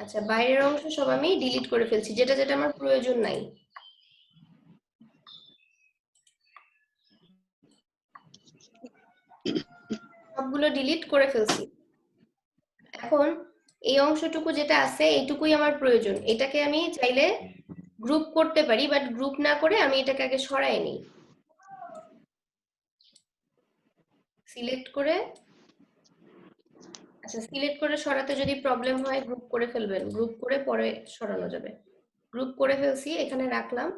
আচ্ছা, বাইরের অংশ সব আমি ডিলিট করে ফেলছি, যেটা যেটা আমার প্রয়োজন নাই। সবগুলো ডিলিট করে ফেলছি। এখন এই অংশটুকু যেটা আছে এইটুকুই আমার প্রয়োজন, এটাকে আমি চাইলে গ্রুপ করতে পারি, বাট গ্রুপ না করে আমি এটাকে আগে সরাই নিই। সিলেক্ট করে, আচ্ছা সিলেক্ট করে সরাতে যদি প্রবলেম হয় গ্রুপ করে ফেলবেন, গ্রুপ করে পরে সরানো যাবে। গ্রুপ করে ফেলছি, এখানে রাখলাম,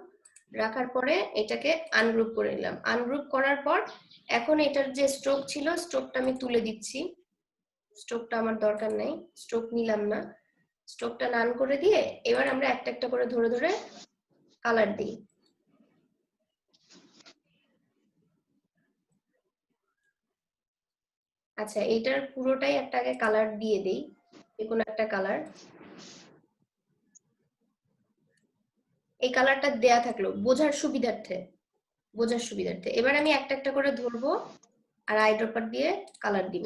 রাখার পরে এটাকে আনগ্রুপ করে নিলাম। আনগ্রুপ করার পর এখন এটার যে স্ট্রোক ছিল স্ট্রোকটা আমি তুলে দিচ্ছি, স্ট্রোকটা আমার দরকার নেই, স্ট্রোক নিলাম না, স্ট্রোকটা নান করে দিয়ে এবার আমরা একটা একটা করে ধরে ধরে কালার দিই। আচ্ছা, এটার পুরোটাই একটা আগে কালার দিয়ে দেই, যে কোনো একটা কালার। এই কালারটা দেয়া থাকলো বোঝার সুবিধার্থে, বোঝার সুবিধার্থে। এবার আমি একটা একটা করে ধরবো আর আইড্রপার দিয়ে কালার দিব।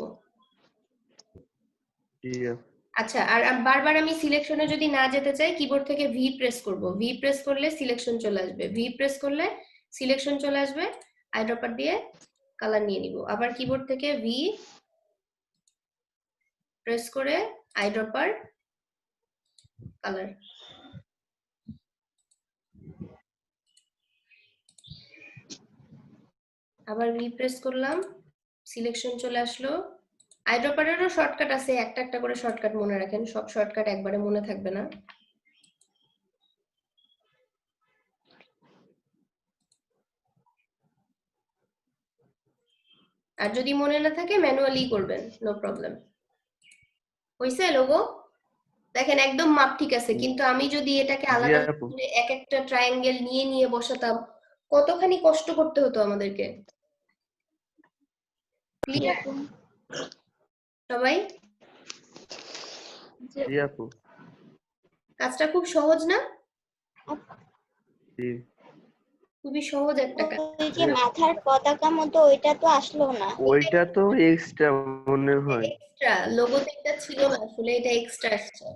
আচ্ছা, আর বারবার আমি সিলেকশনে যদি না যেতে চাই কিবোর্ড থেকে ভি প্রেস করব, ভি প্রেস করলে সিলেকশন চলে আসবে, ভি প্রেস করলে সিলেকশন চলে আসবে, আইড্রপার দিয়ে কালার নিয়ে নিব। আবার কিবোর্ড থেকে ভি প্রেস করে আইড্রপার কালার, আবার ভি প্রেস করলাম, সিলেকশন চলে আসলো। আইড্রপারেরও শর্টকাট আছে, একটা একটা করে শর্টকাট মনে রাখেন, সব শর্টকাট একবারে মনে থাকবে না। আর যদি মনে না থাকে ম্যানুয়ালি করবেন, নো প্রবলেম। হইছে লোগো? দেখেন একদম মাপ ঠিক আছে, কিন্তু আমি যদি এটাকে আলাদা করে এক একটা ট্রায়াঙ্গেল নিয়ে নিয়ে বসাতাম কতখানি কষ্ট করতে হতো আমাদেরকে। ক্লিয়ার সবাই? জি আপু। কাজটা খুব সহজ না? জি। খুবই সহজ একটা কাজ। ওই যে মাথার পতাকা মতো ওইটা তো আসলো না। ওইটা তো এক্সট্রা মনে হয়। এক্সট্রা লোগোতে এটা ছিল না, আসলে এটা এক্সট্রা আসছে।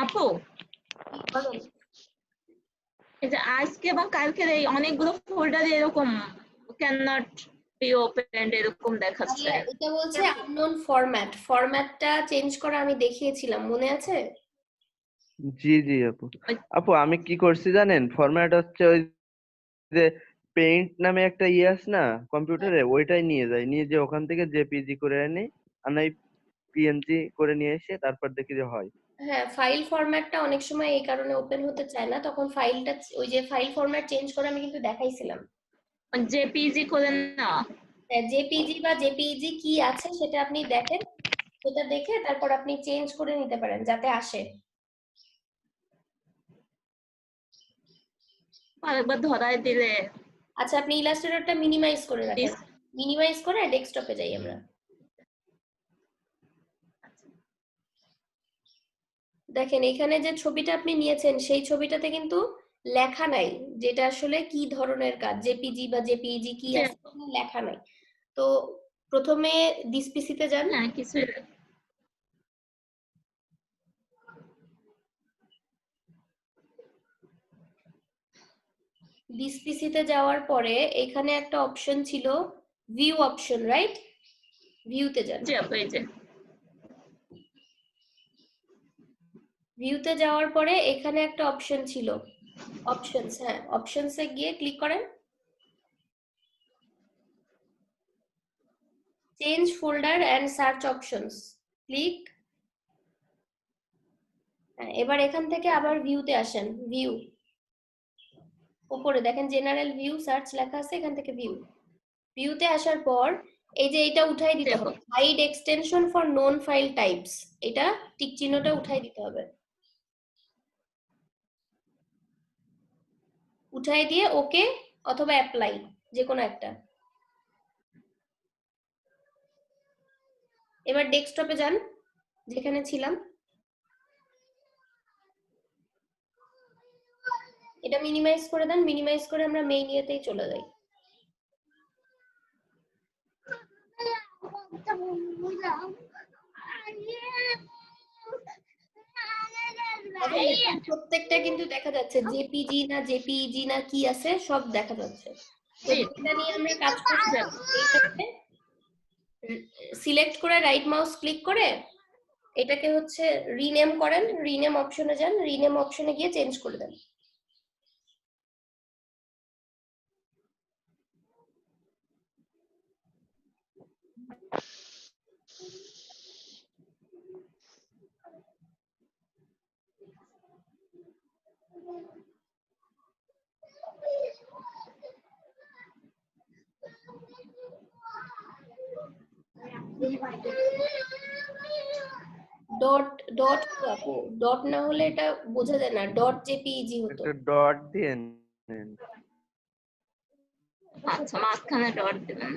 আপু, এই যে আজকে এবং কালকের এই অনেকগুলো ফোল্ডার এরকম ক্যান নট বি ওপেন্ড এরকম দেখাচ্ছে। এটা বলছে আননোন ফরম্যাট, ফরম্যাটটা চেঞ্জ করা আমি দেখিয়েছিলাম, মনে আছে? জি জি আপু। আপু আমি কি করছি জানেন, ফরম্যাট হচ্ছে ওই যে পেইন্ট নামে একটা ইয়ে আছে না কম্পিউটারে, ওইটাই নিয়ে যাই, নিয়ে যে ওখান থেকে জেপিজি করে আনি, আর নাই পিএনজি করে নিয়ে এসে তারপর দেখি যে হয়। হ্যাঁ, ফাইল ফরম্যাটটা অনেক সময় এই কারণে ওপেন হতে চায় না, তখন ফাইলটা ওই যে ফাইল ফরম্যাট চেঞ্জ করে আমি কিন্তু দেখাইছিলাম। জেপিজি করে না, জেপিজি বা জেপিইজি কি আছে সেটা আপনি দেখেন, সেটা দেখে তারপর আপনি চেঞ্জ করে নিতে পারেন যাতে আসে। আরেকবার ধরায় দিলে। আচ্ছা, আপনি ইলাস্ট্রেটরটা মিনিমাইজ করে রাখেন, মিনিমাইজ করে ডেস্কটপে যাই আমরা। দেখেন এখানে যে ছবিটা আপনি নিয়েছেন সেই ছবিটাতে কিন্তু লেখা নাই যেটা আসলে কি ধরনের কাজ, জেপিজি বা জেপিইজি কি আছে লেখা নাই। তো প্রথমে দিস পিসিতে যান, কিছু দিস পিসিতে যাওয়ার পরে এখানে একটা অপশন ছিল ভিউ অপশন, রাইট? ভিউতে যান। জি আপু এই যে ভিউতে যাওয়ার পরে এখানে একটা অপশন ছিল, অপশনস, হ্যাঁ অপশনসে গিয়ে ক্লিক করেন, change folder and search options, click. এবার এখান থেকে আবার ভিউতে আসেন, ভিউ উপরে দেখেন জেনারেল ভিউ সার্চ লেখা আছে, এখান থেকে ভিউ, ভিউতে আসার পর এই যে এটা উঠাই দিতে হবে, hide extension for known file types, এটা টিক চিহ্নটা উঠাই দিতে হবে, উঠাই দিয়ে ওকে অথবা অ্যাপ্লাই যে কোনো একটা। এবার ডেস্কটপে যান যেখানে ছিলাম, এটা মিনিমাইজ করে দেন, মিনিমাইজ করে আমরা মেইন ইয়েতেই চলে যাই। প্রত্যেকটা কিন্তু দেখা যাচ্ছে, জেপিজি না জেপিইজি না কি আছে সব দেখা যাচ্ছে। তো এটা নিয়ে আমরা কাজ করতে যাব, এইটাকে সিলেক্ট করে রাইট মাউস ক্লিক করে এটাকে হচ্ছে রিনেম করেন, রিনেম অপশনে যান, রিনেম অপশনে গিয়ে চেঞ্জ করে দেন। ডট ডট আপু, ডট না হলে এটা বোঝা যায় না, ডট জেপিইজি হতো। একটা ডট দিয়ে নেন। আচ্ছা মাঝখানে ডট দিবেন।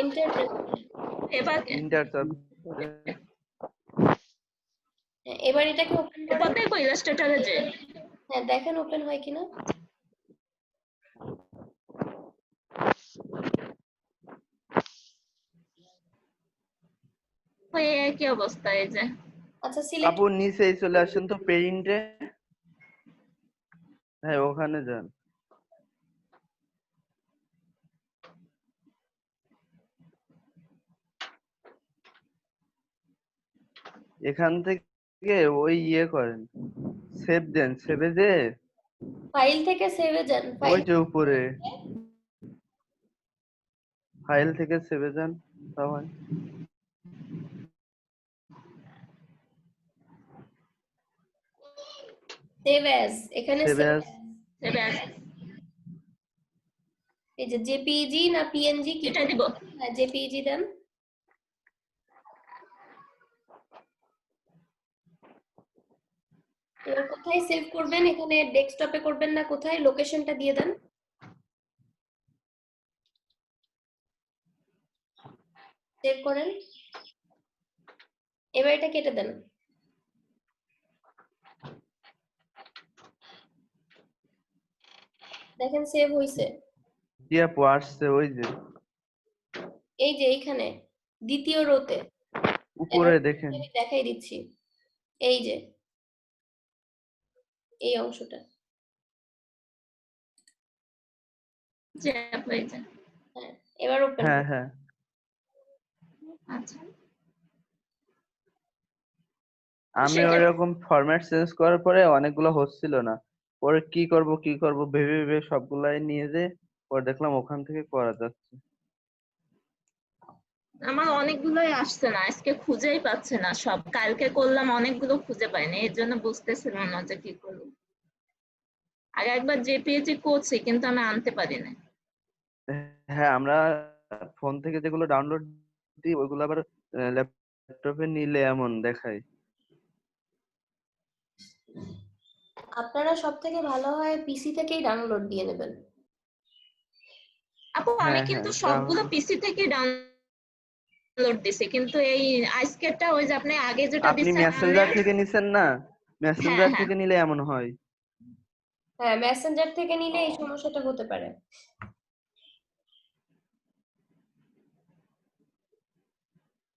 এন্টার প্রেস, এবার ইন্টার চাপ এবার এটাকে ওপেন এরপর করেন, দেখবো ইলাস্ট্রেটরে যে হ্যাঁ দেখেন ওপেন হয় কিনা। হয়ে একই অবস্থা এই যে। আচ্ছা সিলেক্ট, আপু নিচেই চলে আসেন তো পেইন্টে, হ্যাঁ ওখানে যান। এখান থেকে ওই ইয়ে করেন, সেভ দেন, সেভে যে ফাইল থেকে সেভে যান, ফাইল ওই যে উপরে ফাইল থেকে সেভে যান তাহলে। সেভ অ্যাজ, এখানে সেভ save অ্যাজ, as, এবার এই যে জেপিইজি না পিএনজি কি, এটা দিব। হ্যাঁ জেপিইজি দেন। এবার কোথায় সেভ করবেন, এখানে ডেস্কটপে করবেন না কোথায়, লোকেশনটা দিয়ে দেন, সেভ করেন। এবার এটা কেটে দেন, দেখেন সেভ হইছে। জি আপু আসছে ওই যে এই যে এইখানে দ্বিতীয় রোতে, উপরে দেখেন। আমি দেখাই দিচ্ছি, এই যে এই অংশটা, যে আপু এই যে। হ্যাঁ এবার ওপেন, হ্যাঁ হ্যাঁ আচ্ছা আমি সেটা- ওইরকম ফরম্যাট চেঞ্জ করার পরে অনেকগুলো হচ্ছিল না, পরে কি করব ভেবে ভেবে সবগুলাই নিয়ে যে পরে দেখলাম ওখান থেকে করা যাচ্ছে। আমার অনেকগুলোই আসছে না, আজকে খুঁজেই পাচ্ছে না সব, কালকে করলাম অনেকগুলো খুঁজে পাইনি, এর জন্য বুঝতেছিলাম না যে কি করবো। আগে একবার জেপিইজি করছি কিন্তু আমি আনতে পারি না। হ্যাঁ আমরা ফোন থেকে যেগুলো ডাউনলোড দিই ওইগুলো আবার ল্যাপটপে নিলে এমন দেখায়। আপনারা সব থেকে ভালো হয় পিসি থেকেই ডাউনলোড দিয়ে নেবেন। আপু আমি হ্যাঁ কিন্তু হ্যাঁ সবগুলো পিসি থেকে ডাউনলোড দিছি, কিন্তু এই আজকেরটা ওই যে আপনি আগে যেটা আপনি দিচ্ছেন মেসেঞ্জার থেকে নিছেন না, মেসেঞ্জার থেকে নিলে এমন হয়। হ্যাঁ মেসেঞ্জার থেকে নিলে এই সমস্যাটা হতে পারে।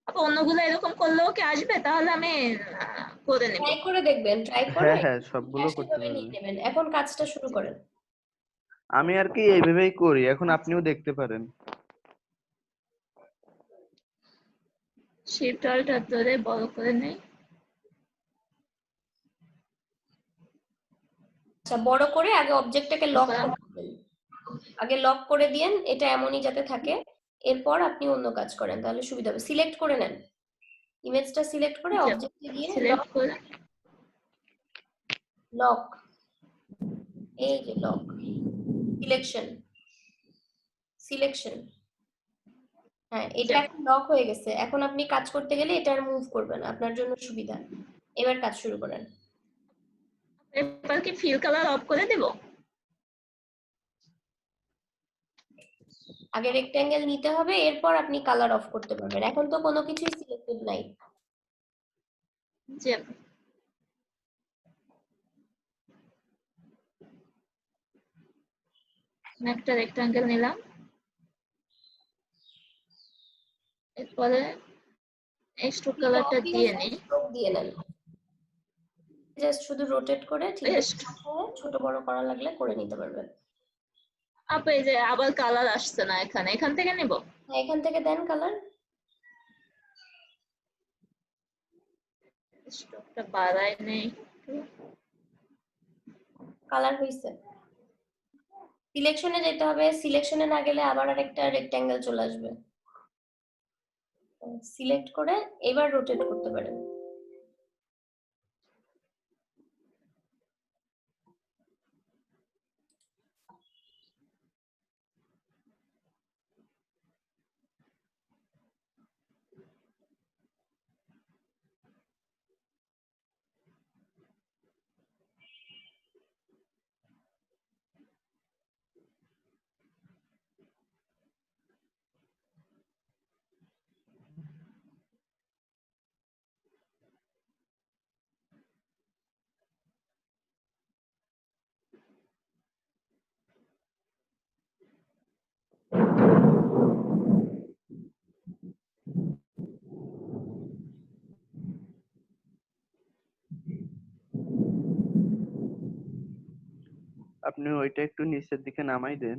আপু অন্যগুলো এরকম করলেও কি আসবে? তাহলে আমি করে নেব। ট্রাই করে দেখবেন, ট্রাই করে হ্যাঁ হ্যাঁ সবগুলো করতে সেভাবে পারবে। নিয়ে নেবেন। এখন কাজটা শুরু করেন। আমি আর কি এইভাবেই করি, এখন আপনিও দেখতে পারেন। শিফট অল্ট ধরে বড় করে নেই। আচ্ছা, বড় করে আগে অবজেক্টটাকে লক করে দিবেন। আগে লক করে দিয়েন, এটা এমনই যাতে থাকে। এরপর আপনি অন্য কাজ করেন, তাহলে সুবিধা হবে। সিলেক্ট করে নেন, ইমেজটা সিলেক্ট করে অবজেক্টে গিয়ে সিলেক্ট করে লক, এই যে লক, সিলেকশন, সিলেকশন। হ্যাঁ, এটা এখন লক হয়ে গেছে। এখন আপনি কাজ করতে গেলে এটা আর মুভ করবেন না, আপনার জন্য সুবিধা। এবার কাজ শুরু করেন। এবার কি ফিল কালার অফ করে দেব? আগে রেক্ট্যাঙ্গেল নিতে হবে, এরপর আপনি কালার অফ করতে পারবেন। এখন তো কোনো কিছুই সিলেক্টেড নাই। যে একটা রেক্ট্যাঙ্গেল নিলাম, এরপরে এই স্ট্রোক কালারটা দিয়ে নিই। স্ট্রোক দিয়ে নেন, জাস্ট শুধু রোটেট করে ঠিক ছোট বড় করা লাগলে করে নিতে পারবেন। আপু এই যে আবার কালার আসছে না এখানে, এখান থেকে নেব? হ্যাঁ, এখান থেকে দেন কালার। স্ট্রোকটা বাড়াই নেই, কালার হইছে। সিলেকশনে যেতে হবে, সিলেকশনে না গেলে আবার আরেকটা রেক্ট্যাঙ্গেল চলে আসবে। সিলেক্ট করে এবার রোটেট করতে পারেন। আপনি ওইটা একটু নিচের দিকে নামাই দেন।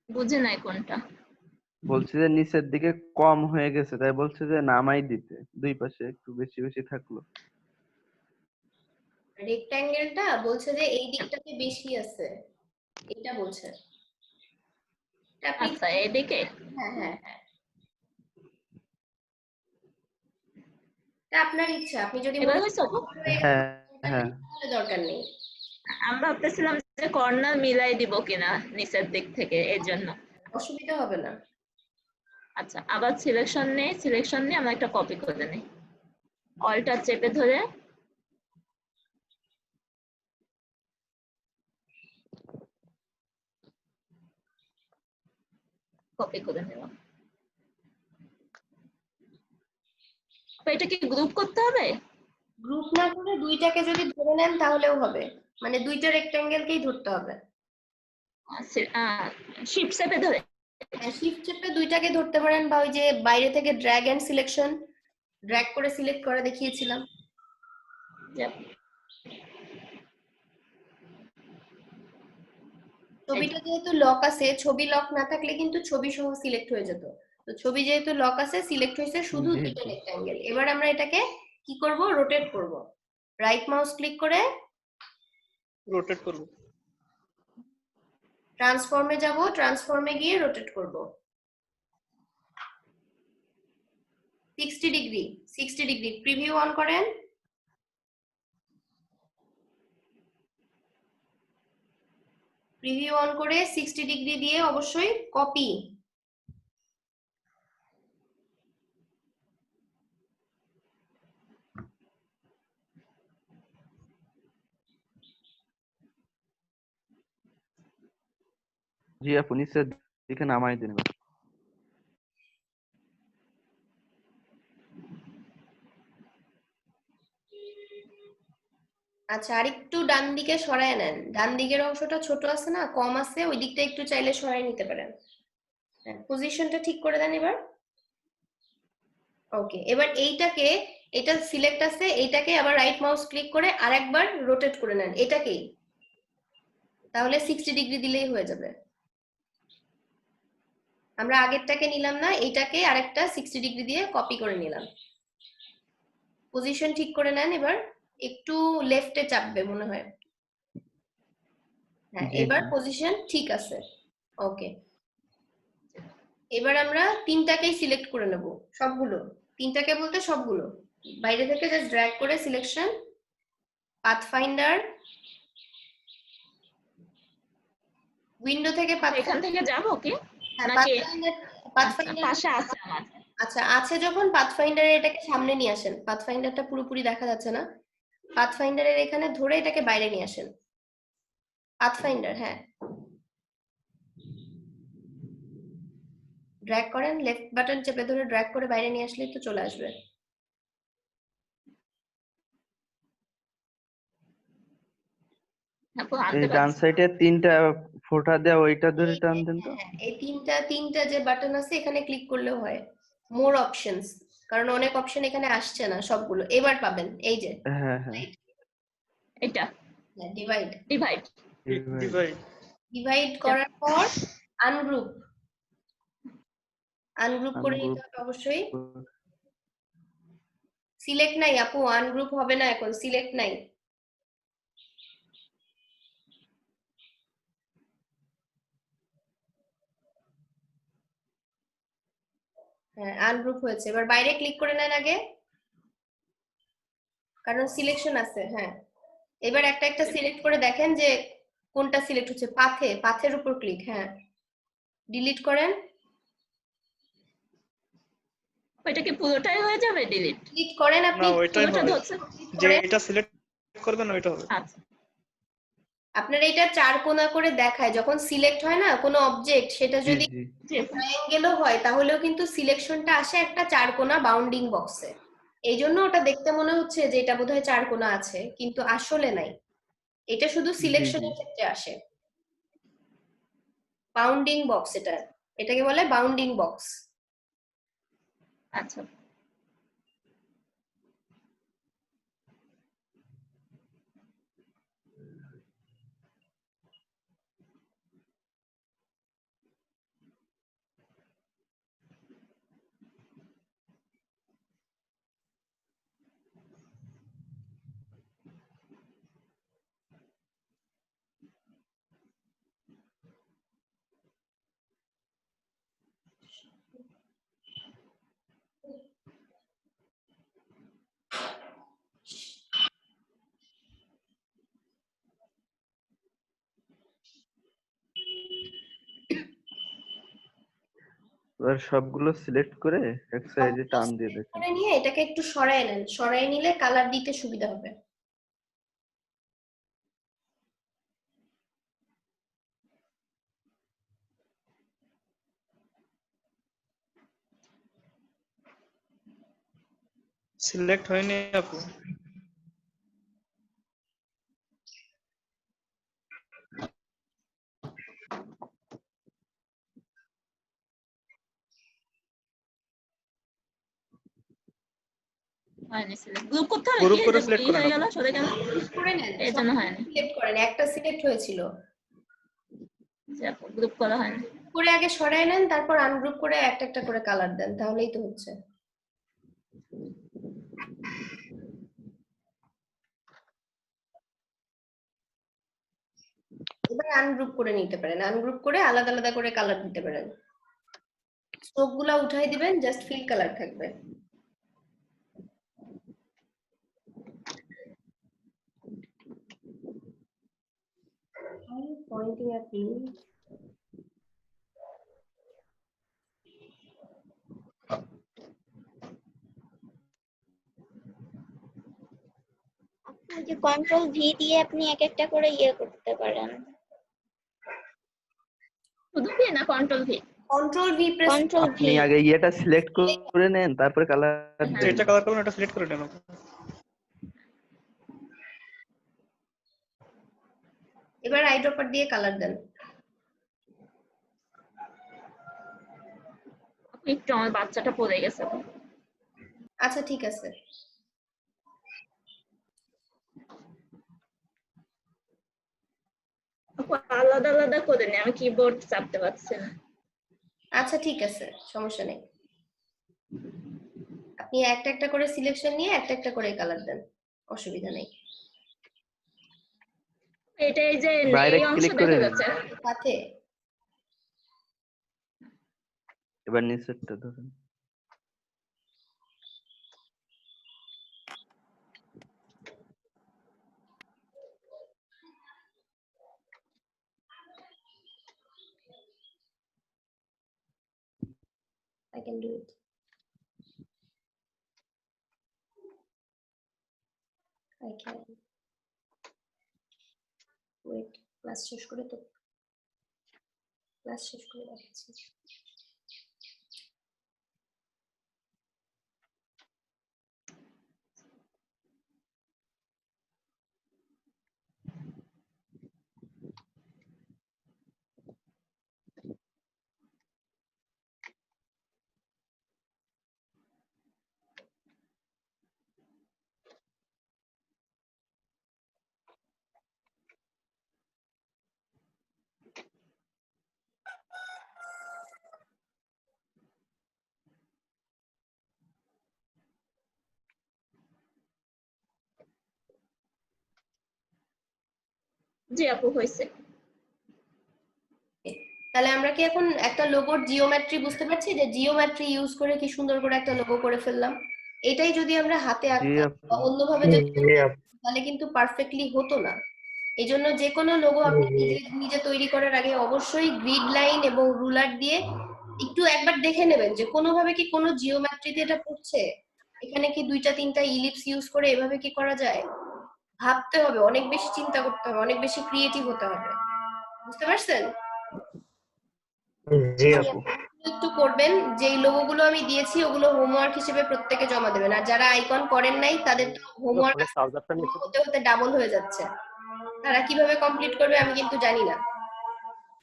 বুঝে নাই কোনটা বলছি যে নিচের দিকে কম হয়ে গেছে, তাই বলছে যে নামাই দিতে, দুই পাশে একটু বেশি বেশি থাকলো। রেক্ট্যাঙ্গেলটা বলছে যে এই দিকটাতে বেশি আছে, এটা বলছে। আচ্ছা এইদিকে। হ্যাঁ হ্যাঁ হ্যাঁ, এটা আপনার ইচ্ছা। আপনি যদি এবার হইছে? হ্যাঁ হ্যাঁ দরকার নেই। আমরা ভাবতেছিলাম যে কর্নার মিলাই দিব কিনা নিচের দিক থেকে, এর জন্য। অসুবিধা হবে না। আচ্ছা, আবার সিলেকশন নেই, সিলেকশন নিয়ে আমরা একটা কপি করে নিই। অল্টা চেপে ধরে কপি করে নিলাম। এটা কি গ্রুপ করতে হবে? গ্রুপ না করে দুইটাকে যদি ধরে নেন তাহলেও হবে, মানে দুইটা রেক্ট্যাঙ্গেলকেই ধরতে হবে। শিফট চেপে ধরে? শিফট চেপে দুইটাকে ধরতে পারেন, বা ওই যে বাইরে থেকে ড্র্যাগ এন্ড সিলেকশন, ড্র্যাগ করে সিলেক্ট করা দেখিয়েছিলাম। ছবিটা যেহেতু লক আছে, ছবি লক না থাকলে কিন্তু ছবি সহ সিলেক্ট হয়ে যেত। তো ছবি যেহেতু লক আছে, সিলেক্ট হয়েছে শুধু দুইটা রেক্ট্যাঙ্গেল। এবার আমরা এটাকে কি করব? রোটেট করব। রাইট মাউস ক্লিক করে রোটেট করব। ট্রান্সফর্মে যাব, ট্রান্সফর্মে গিয়ে রোটেট করব 60 ডিগ্রি। 60 ডিগ্রি প্রিভিউ অন করেন। প্রিভিউ অন করে 60 ডিগ্রি দিয়ে অবশ্যই কপি। জি আপু নিচের দিকে নামাই দেন। আচ্ছা, আর একটু ডান দিকে সরায় নেন। ডান দিকের অংশটা ছোট আছে না, কম আছে, ওই দিকটা একটু চাইলে সরাই নিতে পারেন। পজিশনটা ঠিক করে দেন এবার। ওকে, এবার এটা সিলেক্ট আছে, এইটাকে আবার রাইট মাউস ক্লিক করে আরেকবার রোটেট করে নেন এটাকেই, তাহলে 60 ডিগ্রি দিলেই হয়ে যাবে। আমরা আগেরটাকে নিলাম না, এইটাকে আরেকটা 60 ডিগ্রি দিয়ে কপি করে নিলাম। পজিশন ঠিক করে নেন, এবার একটু লেফটে চাপবে মনে হয়। হ্যাঁ, এবার পজিশন ঠিক আছে। ওকে, এবার আমরা তিনটাকেই সিলেক্ট করে নেব, সবগুলো। তিনটাকে বলতে সবগুলো, বাইরে থেকে জাস্ট ড্র্যাগ করে সিলেকশন, পাথফাইন্ডার, উইন্ডো থেকে এখান থেকে যাবো কি নাকি পাশে আছে আমার? আচ্ছা, আছে যখন পাথফাইন্ডারের এটাকে সামনে নিয়ে আসেন। পাথফাইন্ডারটা পুরোপুরি দেখা যাচ্ছে না, পাথফাইন্ডারের এখানে ধরে এটাকে বাইরে নিয়ে আসেন। পাথফাইন্ডার, হ্যাঁ, ড্র্যাগ করেন, লেফট বাটন চেপে ধরে ড্র্যাগ করে বাইরে নিয়ে আসলেই তো চলে আসবে। এই ডান সাইডে তিনটা ফোঁটা দেওয়া ওইটা ধরে টান দেন তো। হ্যাঁ, এই তিনটা যে বাটন আছে এখানে ক্লিক করলেও হয়। মোর অপশনস, কারণ অনেক অপশন এখানে আসছে না সবগুলো, এবার পাবেন এই যে হ্যাঁ হ্যাঁ, এটা ডিভাইড। ডিভাইড ডিভাইড করার পর আনগ্রুপ করে নিতে হবে অবশ্যই। সিলেক্ট নাই আপু, আনগ্রুপ হবে না এখন, সিলেক্ট নাই। হ্যাঁ, আনগ্রুপ হয়েছে, এবার বাইরে ক্লিক করে নেন আগে, কারণ সিলেকশন আছে। হ্যাঁ, এবার একটা একটা সিলেক্ট করে দেখেন যে কোনটা সিলেক্ট হচ্ছে। পাথের উপর ক্লিক, হ্যাঁ, ডিলিট করেন। ওইটা কি পুরোটাই হয়ে যাবে ডিলিট? ক্লিক করেন আপনি, না ওইটাই পুরোটা হবে, ধরছে। যে এটা সিলেক্ট করবেন ওইটা হবে। আচ্ছা, আপনার এটা চার কোণা করে দেখায় যখন সিলেক্ট হয় না কোনো অবজেক্ট, সেটা যদি ট্রায়াঙ্গেলও হয় তাহলেও কিন্তু সিলেকশনটা আসে একটা চার কোণা বাউন্ডিং বক্সে। এই জন্য ওটা দেখতে মনে হচ্ছে যে এটা বোধহয় চার কোণা আছে, কিন্তু আসলে নাই, এটা শুধু সিলেকশনের ক্ষেত্রে আসে। বাউন্ডিং বক্স, এটাকে বলে বাউন্ডিং বক্স। আচ্ছা। এবার সবগুলো সিলেক্ট করে এক সাইডে টান দিয়ে দেখেন। করে নিয়ে এটাকে একটু সরায় নেন, সরায় নিলে কালার দিতে সুবিধা হবে। সিলেক্ট হয়নি আপু। হয়নি সিলেক্ট। গ্রুপ করতে হবে গ্রুপ কি? করে এটা সিলেক্ট কি করেন হয়ে গেল, আপু। সরে গেল? করে নেন, এর জন্য হয়নি। সিলেক্ট করেন, একটা সিলেক্ট হয়েছিল, গ্রুপ করা হয়নি। করে আগে সরায় নেন, তারপর আনগ্রুপ করে একটা একটা করে কালার দেন, তাহলেই তো হচ্ছে। এবার আনগ্রুপ করে নিতে পারেন, আনগ্রুপ করে আলাদা আলাদা করে কালার দিতে পারেন। স্ট্রোক গুলা উঠাই দিবেন, জাস্ট ফিল কালার থাকবে। Pointing at me. যে কন্ট্রোল ভি দিয়ে আপনি এক একটা করে ইয়ে করতে পারেন। শুধু ভি না control V? Control V press, control V. আপনি আগে ইয়েটা সিলেক্ট করে নেন, তারপরে কালার দেন। এটা কালার করবেন, এটা সিলেক্ট করে নেন। এবার আইড্রপার দিয়ে কালার দেন। একটু আমার বাচ্চাটা পড়ে গেছে। আচ্ছা ঠিক আছে। আপু আলাদা আলাদা করে নি, আমি কিবোর্ড চাপতে পারছি না। আচ্ছা ঠিক আছে, সমস্যা নেই। আপনি একটা একটা করে সিলেকশন নিয়ে একটা একটা করে কালার দেন, অসুবিধা নেই। এটা এই যে বাইরে এই অংশ ক্লিক করে দেখা নিন। যাচ্ছে। সাথে এবার নিচেরটা ধরুন। I can do it. I can. Wait, class শেষ করে তো ক্লাস শেষ করে দেখাচ্ছি। জি আপু হয়েছে। তাহলে আমরা কি এখন একটা লোগোর জিওমেট্রি বুঝতে পারছি, যে জিওমেট্রি ইউজ করে কি সুন্দর করে একটা লোগো করে ফেললাম। এটাই যদি আমরা হাতে জি আঁকতাম আপু। বা অন্যভাবে যদি তাহলে কিন্তু পারফেক্টলি হতো না। এই জন্য যে কোনো লোগো আপনি নিজে তৈরি করার আগে অবশ্যই গ্রিড লাইন এবং রুলার দিয়ে একটু একবার দেখে নেবেন যে কোনোভাবে কি কোনো জিওমেট্রিতে এটা পড়ছে, এখানে কি দুইটা তিনটা ইলিপস ইউজ করে এভাবে কি করা যায়। ভাবতে হবে, অনেক বেশি চিন্তা করতে হবে, অনেক বেশি ক্রিয়েটিভ হতে হবে। বুঝতে পারছেন? জি আপু। একটু করবেন, যেই লোগোগুলো আমি দিয়েছি ওগুলো হোমওয়ার্ক হিসেবে প্রত্যেকে জমা দেবেন। আর যারা আইকন করেন নাই তাদের তো হোমওয়ার্ক হতে হতে ডাবল হয়ে যাচ্ছে। তারা কিভাবে কমপ্লিট করবে আমি কিন্তু জানি না,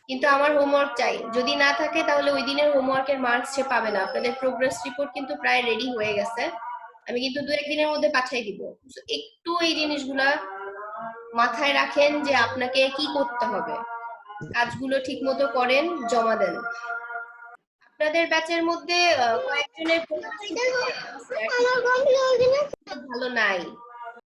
কিন্তু আমার হোমওয়ার্ক চাই। যদি না থাকে তাহলে ওই দিনের হোমওয়ার্কের মার্কস সে পাবে না। আপনাদের প্রোগ্রেস রিপোর্ট কিন্তু প্রায় রেডি হয়ে গেছে, আমি কিন্তু 2-1 দিনের মধ্যে পাঠিয়ে দিব। একটু এই জিনিসগুলা মাথায় রাখেন যে আপনাকে কি করতে হবে, কাজগুলো ঠিক মতো করেন, জমা দেন। আপনাদের ব্যাচের মধ্যে কয়েকজনের ভালো নাই।